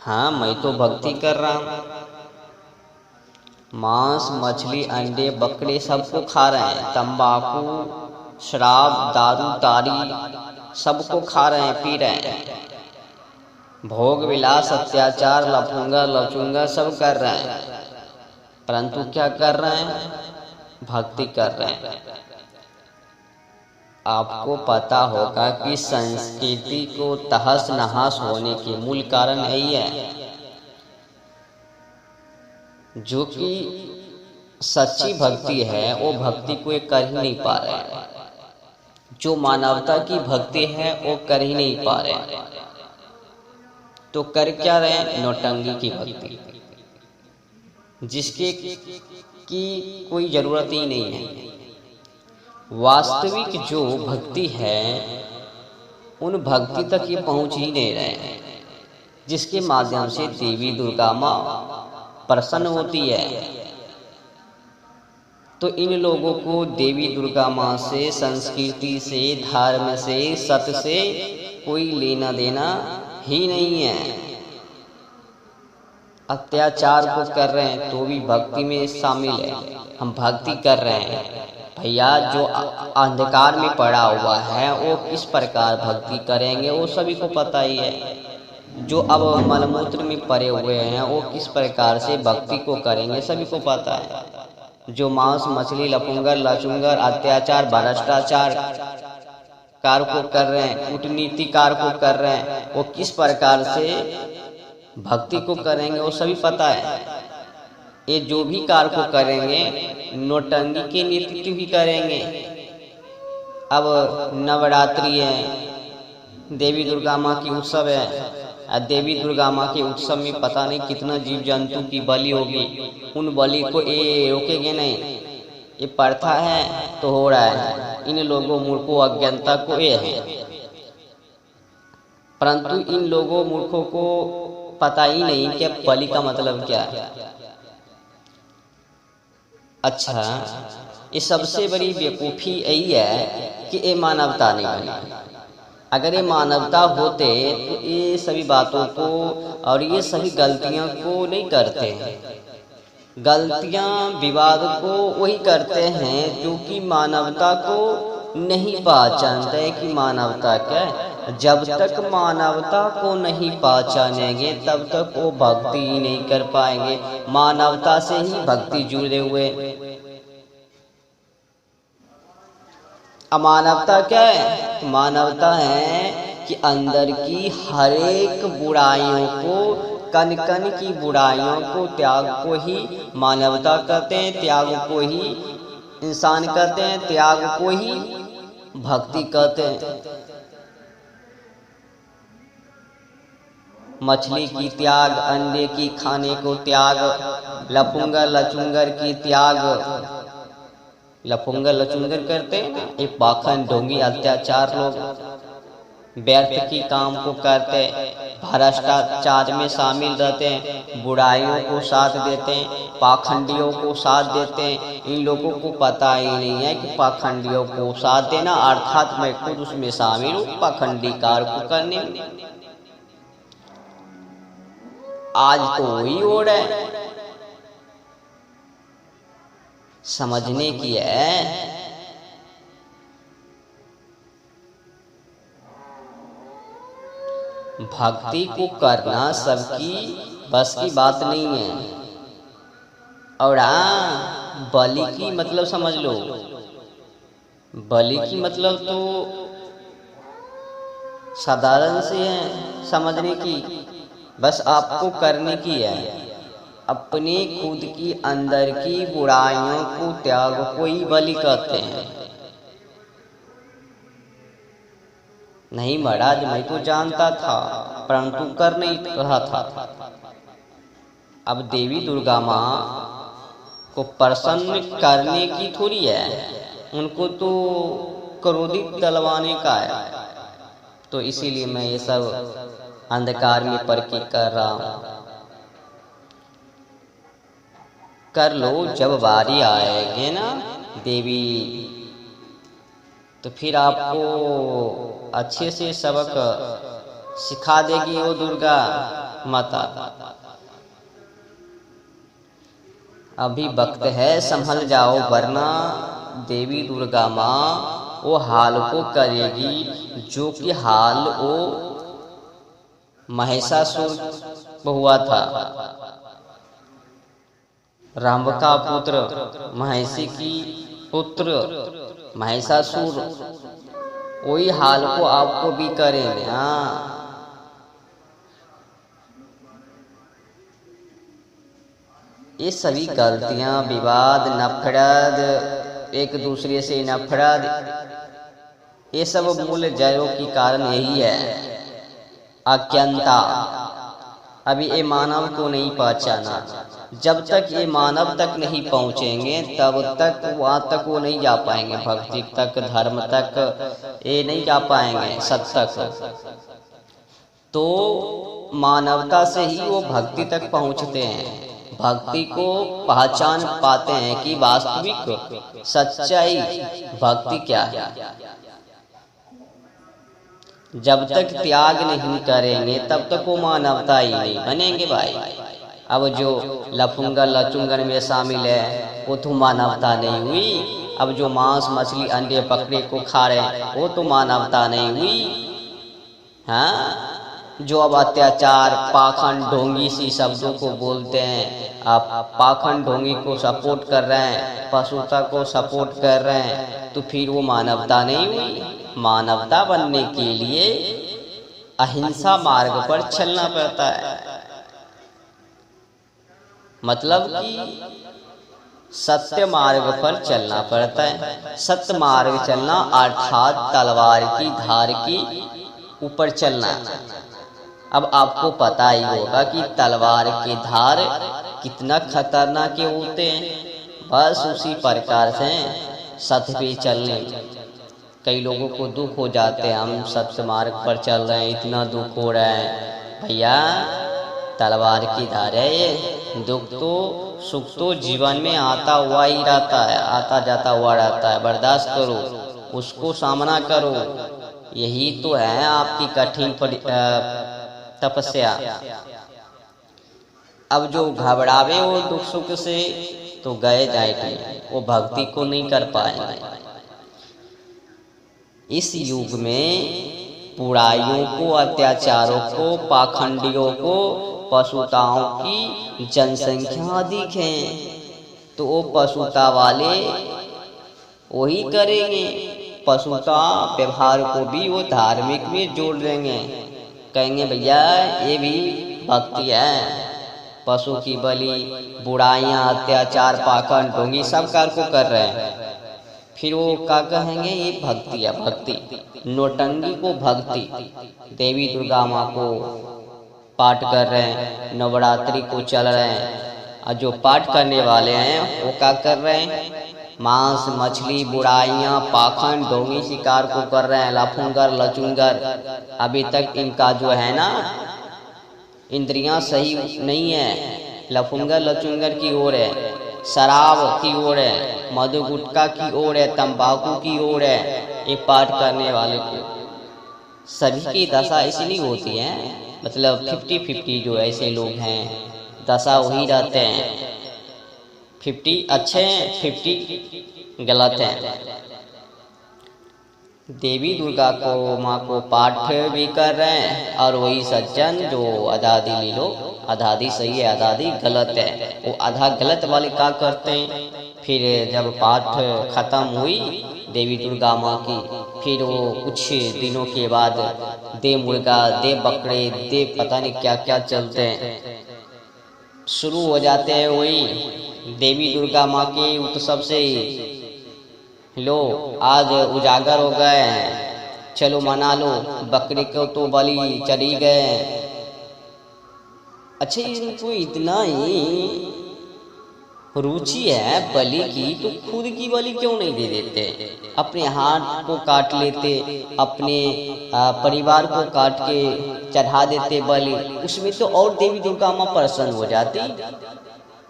हाँ, मैं तो भक्ति कर रहा हूँ। मांस, मछली, अंडे, बकरे सबको खा रहे हैं। तंबाकू, शराब, दारू, तारी सबको खा रहे हैं, पी रहे हैं। भोग विलास, अत्याचार, लफूंगा लचूंगा सब कर रहे हैं, परंतु क्या कर रहे हैं? भक्ति कर रहे हैं। आपको पता होगा कि संस्कृति को तहस नहस होने के मूल कारण यही है। जो कि सच्ची भक्ति है वो भक्ति को ये कर ही नहीं पा रहे हैं। जो मानवता की भक्ति है वो कर ही नहीं पा रहे हैं। तो कर क्या रहे हैं? नौटंकी की भक्ति, जिसके की कोई जरूरत ही नहीं है। वास्तविक जो भक्ति है उन भक्ति तक ये पहुंच ही नहीं रहे हैं, जिसके माध्यम से देवी दुर्गा माँ प्रसन्न होती है। तो इन लोगों को देवी दुर्गा माँ से, संस्कृति से, धर्म से, सत्य से कोई लेना देना ही नहीं है। अत्याचार को कर रहे हैं तो भी भक्ति में शामिल है। हम भक्ति कर रहे हैं भैया। जो अंधकार में पड़ा हुआ है वो किस प्रकार भक्ति करेंगे वो सभी को पता ही है। जो अब मलमूत्र में पड़े हुए हैं वो किस प्रकार से भक्ति को करेंगे सभी को पता है। जो मांस, मछली, लफूंगर लचूंगर, अत्याचार, भ्रष्टाचार कार को कर रहे हैं, कूटनीति कार को कर रहे हैं, वो किस प्रकार से भक्ति को करेंगे वो सभी पता है। ये जो भी कार्य को करेंगे नौटंकी के नेतृत्व भी करेंगे। अब नवरात्रि है, देवी दुर्गा माँ की उत्सव है। देवी दुर्गा माँ के उत्सव में पता नहीं कितना जीव जंतु की बलि होगी। उन बलि को ये रोकेंगे नहीं। ये प्रथा है तो हो रहा है। इन लोगों मूर्खों अज्ञानता को ये है, परंतु इन लोगों मूर्खों को पता ही नहीं कि बलि का मतलब क्या है। अच्छा, ये सबसे बड़ी बेवकूफ़ी यही है कि ये मानवता नहीं बनी। अगर ये मानवता होते तो ये सभी बातों को और ये सभी गलतियों को नहीं करते हैं। गलतियां, विवाद को वही करते हैं जो कि मानवता को नहीं पहचानते कि मानवता क्या है। जब तक मानवता को नहीं पहचानेंगे तब तक वो भक्ति ही नहीं कर पाएंगे। मानवता से ही भक्ति जुड़े हुए। अमानवता क्या है? मानवता है कि अंदर की हर एक बुराइयों को, कन कन की बुराइयों को, त्याग को ही मानवता कहते हैं। त्याग को ही इंसान कहते हैं। त्याग को ही भक्ति कहते हैं। मछली की त्याग, अंडे की खाने को त्याग, लफूंगर लचूंगर की त्याग। लफूंगर लचूंगर करते हैं ना, ये पाखंड ढोंगी अत्याचार लोग व्यर्थ की काम को करते, भ्रष्टाचार में शामिल रहते हैं, बुराइयों को साथ देते हैं, पाखंडियों को साथ देते हैं। इन लोगों को पता ही नहीं है कि पाखंडियों को साथ देना अर्थात मैं खुद उसमें शामिल हूँ पाखंडी कार्य को करने में। आज तो वही हो रहा है। समझने की है। भक्ति को करना सबकी बस की बात नहीं है। और बलि की मतलब समझ लो। बलि की मतलब तो साधारण से है समझने की, बस आपको करने की है। अपने खुद की अंदर की बुराइयों को, त्याग को ही बलि कहते हैं। नहीं महाराज, मैं तो जानता था परंतु कर नहीं रहा था। अब देवी दुर्गा माँ को प्रसन्न करने की थोड़ी है, उनको तो क्रोधित दिलवाने का है। तो इसीलिए मैं ये सब अंधकार में पड़ के कर रहा हूँ। कर लो, जब बारी आएगी ना देवी तो फिर आपको अच्छे से सबक सिखा देगी वो दुर्गा। माता। अभी वक्त है संभल जाओ, वरना देवी दुर्गा माँ वो हाल को करेगी जो कि हाल वो महिषासुर को हुआ था। राम का पुत्र महिषी की पुत्र महिषासुर, वही हाल को आपको भी करेंगे। हाँ, ये सभी गलतियां, विवाद, नफरत, एक दूसरे से नफरत, ये सब मूल जड़ों की कारण यही है, अज्ञानता। अभी ये मानव को नहीं पहचाना। जब तक ये मानव तक नहीं पहुंचेंगे तब तक वहां तक वो नहीं जा पाएंगे, भक्ति तक, धर्म तक ये नहीं जा पाएंगे, सत्य तक। तो मानवता से ही वो भक्ति तक पहुंचते हैं, भक्ति को पहचान पाते हैं कि वास्तविक सच्चाई भक्ति क्या है। जब तक त्याग नहीं करेंगे तब तक वो मानवता ही नहीं बनेंगे भाई। अब जो लफुंगर लचुंगर में शामिल है वो तो मानवता नहीं हुई। अब जो मांस मछली अंडे बकरे को खा रहे हैं वो तो मानवता नहीं हुई। हाँ, जो अब अत्याचार, पाखंड, ढोंगी सी शब्दों को बोलते हैं, आप पाखंड ढोंगी को सपोर्ट कर रहे हैं, पशुता को सपोर्ट कर रहे हैं, तो फिर वो मानवता नहीं हुई। मानवता बनने के लिए अहिंसा मार्ग पर चलना पड़ता है। मतलब कि सत्य मार्ग पर चलना पड़ता है। सत्य मार्ग चलना अर्थात तलवार की धार की ऊपर चलना। अब आपको पता ही होगा कि तलवार की धार कितना खतरनाक होते हैं। बस उसी प्रकार से सत्य पे चलने, कई लोगों को दुख हो जाते हैं, हम सत्य मार्ग पर चल रहे हैं, इतना दुख हो रहा है। भैया तलवार की धार है ये। दुख तो सुख तो जीवन में आता हुआ ही रहता है, आता जाता हुआ रहता है। बर्दाश्त करो, उसको सामना करो, यही तो है आपकी कठिन तपस्या। अब जो घबरावे वो दुख सुख से तो गए जाएंगे, वो भक्ति को नहीं कर पाएंगे। इस युग में बुराइयों को, अत्याचारों को, पाखंडियों को, पशुताओं की जनसंख्या अधिक है, तो वो पशुता वाले वही करेंगे। पशुता व्यवहार को भी वो धार्मिक में जोड़ देंगे, कहेंगे भैया ये भी भक्ति है। पशु की बलि, बुराइयां, अत्याचार, पाखंड, ढोंगी सब कार को कर रहे हैं, फिर वो क्या कहेंगे ये भक्ति है। भक्ति, नौटंकी को भक्ति। देवी दुर्गा माँ को पाठ कर रहे हैं, नवरात्रि को चल रहे हैं, और जो पाठ करने वाले हैं वो क्या कर रहे हैं, मांस मछली, बुराइयां, पाखंड, ढोंगी शिकार को कर रहे हैं, लफुंगर लचुंगर। अभी तक इनका जो है ना इंद्रियां सही नहीं है, लफुंगर लचुंगर की ओर है, शराब की ओर है, मधु गुटखा की ओर है, तंबाकू की ओर है। ये पाठ करने वाले को सभी की दशा ऐसी नहीं होती है, मतलब 50-50 जो ऐसे लोग हैं दशा वही रहते हैं। 50 अच्छे हैं, 50 गलत हैं। देवी दुर्गा को माँ को पाठ भी कर रहे हैं, और वही सज्जन जो आज़ादी ले लो, आज़ादी सही है, आज़ादी गलत है, वो आधा गलत वाले क्या करते हैं, फिर जब पाठ खत्म हुई देवी दुर्गा माँ की, फिर वो कुछ दिनों के बाद दे मुर्गा, दे बकरे, दे पता नहीं क्या क्या चलते हैं, शुरू हो जाते हैं वही देवी दुर्गा माँ के उत्सव से। लो आज उजागर हो गए हैं, चलो मना लो, बकरे को तो बलि चढ़ी गए। अच्छा, इनको इतना ही रुचि है बलि की, तो खुद की बलि क्यों नहीं दे देते, अपने हाथ को काट लेते, अपने परिवार को काट के चढ़ा देते बलि, उसमें तो और देवी दुर्गा माँ प्रसन्न हो जाती।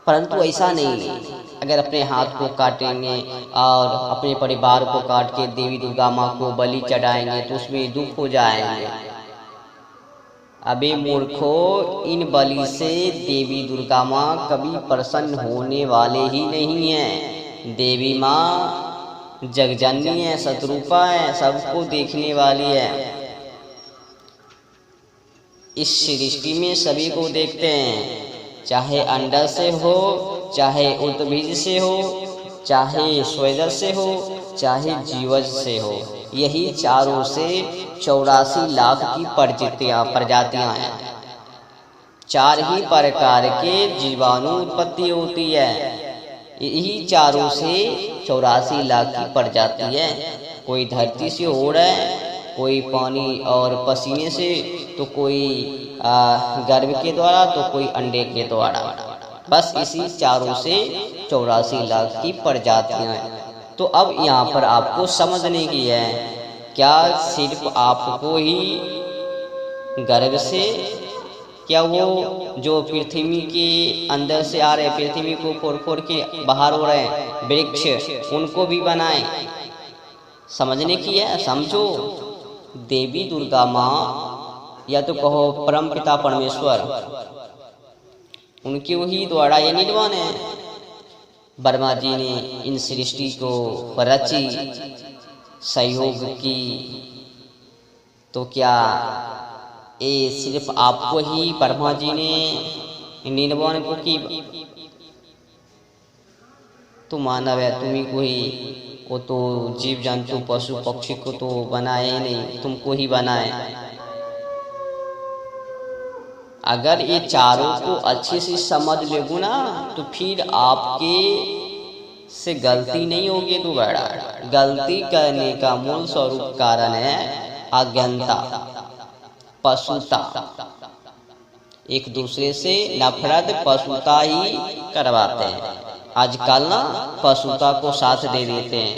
परंतु ऐसा नहीं है, अगर अपने हाथ को काटेंगे और अपने परिवार को काट के देवी दुर्गा माँ को बलि चढ़ाएंगे तो उसमें दुख हो जाएंगे। अबे मूर्खो, इन बलि से देवी दुर्गा माँ कभी प्रसन्न होने वाले ही नहीं है। देवी माँ जगजननी है, शत्रुपा है, सबको देखने वाली है। इस सृष्टि में सभी को देखते हैं, चाहे अंडा से हो, चाहे उद्भिज से हो, चाहे स्वेदर से हो, चाहे जीवज से हो। यही चारों से 84 लाख की प्रजातियां हैं। 4 ही प्रकार के जीवाणु उत्पत्ति होती है। यही चारों से 84 लाख की प्रजाति है। कोई धरती से हो रहा है, कोई पानी और पसीने से, तो कोई गर्भ के द्वारा, तो कोई अंडे के द्वारा। बस इसी चारों से 84 लाख की प्रजातियां हैं। तो अब यहाँ पर आपको समझने की है, क्या सिर्फ आपको ही गर्भ से, क्या वो जो पृथ्वी के अंदर से आ रहे, पृथ्वी को फोड़ के बाहर हो रहे हैं वृक्ष, उनको भी बनाए? समझने की है, समझो। देवी दुर्गा माँ, या तो कहो परम पिता परमेश्वर, उनके वही द्वारा ये निर्माण है। ब्रह्मा जी ने इन सृष्टि को रची, सहयोग की, तो क्या ये सिर्फ आपको ही ब्रह्मा जी ने निर्माण को की? तो मानव है, तुम्ही को ही, वो तो जीव जंतु पशु पक्षी को तो बनाए ही नहीं, तुमको ही बनाए। अगर ये चारों को अच्छे से समझ लेगो ना, तो फिर आपके से गलती नहीं होगी दोबारा। गलती करने का मूल स्वरूप कारण है अज्ञानता, पशुता। एक दूसरे से नफरत, पशुता ही करवाते हैं। आजकल ना पशुता को साथ दे देते हैं।